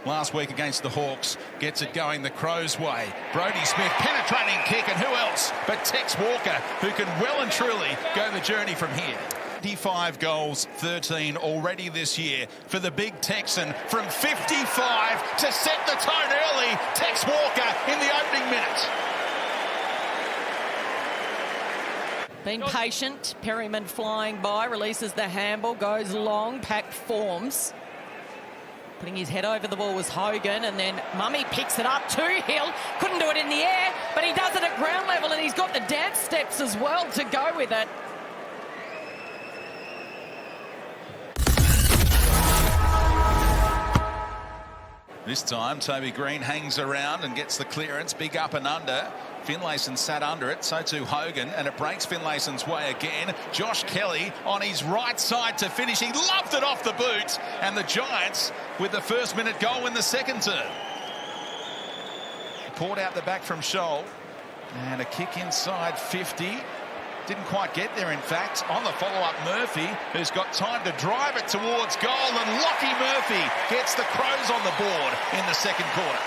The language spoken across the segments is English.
last week against the Hawks. Gets it going the Crows' way. Brodie Smith, penetrating kick, and who else but Tex Walker, who can well and truly go the journey from here. 25 goals, 13 already this year for the big Texan. From 55 to set the tone early, Tex Walker in the opening minute. Being patient, Perryman flying by, releases the handball, goes long, Pack forms. Putting his head over the ball was Hogan, and then Mummy picks it up to Hill. Couldn't do it in the air, but he does it at ground level, and he's got the dance steps as well to go with it. This time, Toby Green hangs around and gets the clearance. Big up and under. Finlayson sat under it, so too Hogan, and it breaks Finlayson's way again. Josh Kelly on his right side to finish. He loved it off the boot, and the Giants with the first-minute goal in the second term. Poured out the back from Scholl, and a kick inside 50. Didn't quite get there, in fact. On the follow-up, Murphy, who's got time to drive it towards goal, and Lockie Murphy gets the Crows on the board in the second quarter.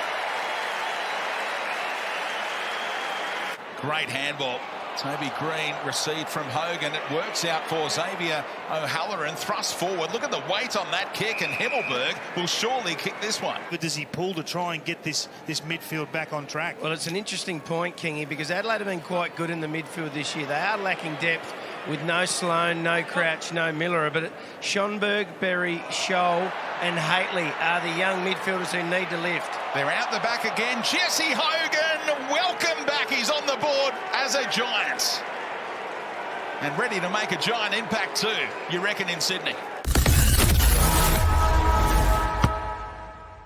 Great handball. Toby Green received from Hogan. It works out for Xavier O'Halloran. Thrust forward. Look at the weight on that kick, and Himmelberg will surely kick this one. But does he pull to try and get this midfield back on track? Well, it's an interesting point, Kingy, because Adelaide have been quite good in the midfield this year. They are lacking depth with no Sloan, no Crouch, no Miller. But Schonberg, Berry, Scholl and Haitley are the young midfielders who need to lift. They're out the back again. Jesse Hogan, welcome back. He's on the board as a Giant. And ready to make a Giant impact too, you reckon, in Sydney.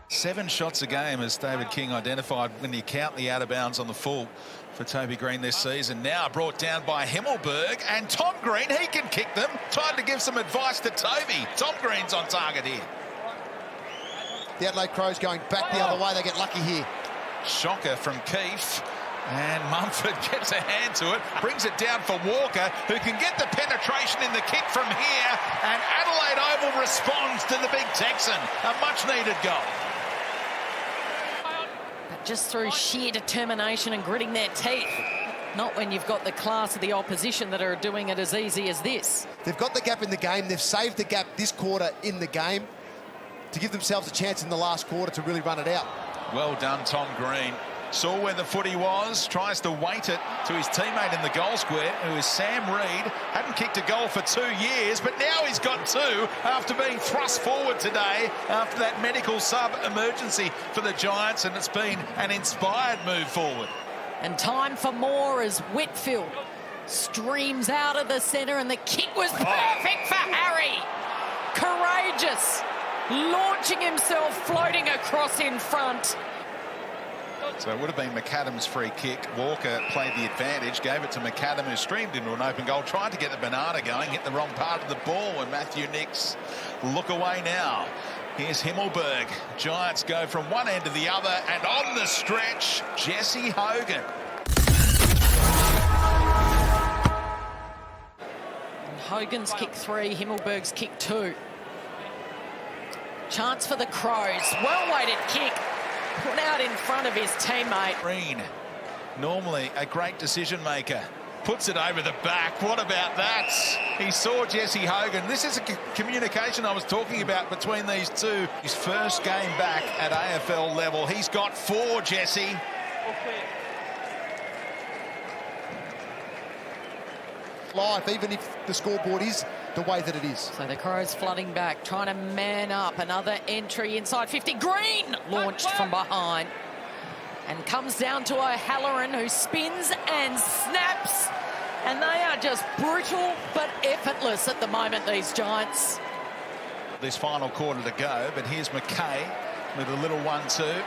7 shots a game, as David King identified, when you count the out-of-bounds on the full for Toby Green this season. Now brought down by Himmelberg, and Tom Green, he can kick them. Time to give some advice to Toby. Tom Green's on target here. The Adelaide Crows going back the other way. They get lucky here. Shocker from Keefe. And Mumford gets a hand to it, brings it down for Walker, who can get the penetration in the kick from here. And Adelaide Oval responds to the big Texan. A much-needed goal. But just through sheer determination and gritting their teeth. Not when you've got the class of the opposition that are doing it as easy as this. They've got the gap in the game. They've saved the gap this quarter in the game to give themselves a chance in the last quarter to really run it out. Well done, Tom Green. Saw where the footy was, tries to weight it to his teammate in the goal square, who is Sam Reid. Hadn't kicked a goal for 2 years, but now he's got 2 after being thrust forward today after that medical sub-emergency for the Giants, and it's been an inspired move forward. And time for more as Whitfield streams out of the centre, and the kick was perfect for Harry. Courageous, launching himself, floating across in front. So it would have been McAdam's free kick. Walker played the advantage, gave it to McAdam, who streamed into an open goal, tried to get the banana going, hit the wrong part of the ball, and Matthew Nicks look away now. Here's Himmelberg. Giants go from one end to the other, and on the stretch, Jesse Hogan. And Hogan's kick 3, Himmelberg's kick 2. Chance for the Crows. Well-weighted kick. Put out in front of his teammate. Green, normally a great decision maker, puts it over the back. What about that? He saw Jesse Hogan. This is a communication I was talking about between these two. His first game back at AFL level. He's got 4, Jesse. Live, even if the scoreboard is the way that it is. So the Crows flooding back, trying to man up. Another entry inside 50. Green launched from behind and comes down to O'Halloran, who spins and snaps. And they are just brutal but effortless at the moment, these Giants. This final quarter to go, but here's McKay with a little 1-2.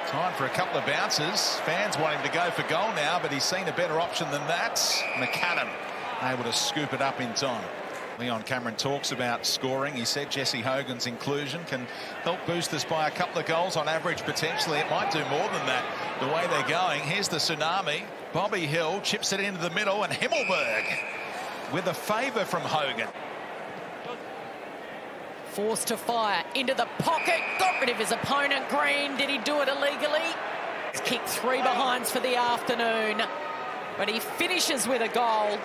Time for a couple of bounces. Fans want him to go for goal now, but he's seen a better option than that. McAdam able to scoop it up in time. Leon Cameron talks about scoring. He said Jesse Hogan's inclusion can help boost us by a couple of goals on average, potentially. It might do more than that, the way they're going. Here's the tsunami. Bobby Hill chips it into the middle, and Himmelberg with a favour from Hogan. Forced to fire into the pocket, got rid of his opponent. Green, did he do it illegally? He's kicked 3 behinds for the afternoon, but he finishes with a goal.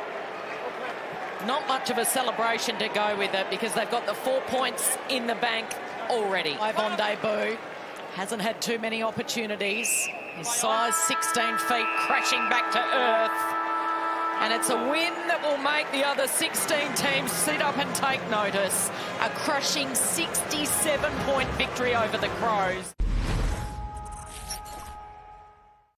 Not much of a celebration to go with it because they've got the 4 points in the bank already. Live on debut, hasn't had too many opportunities. His size, 16 feet, crashing back to earth. And it's a win that will make the other 16 teams sit up and take notice. A crushing 67-point victory over the Crows.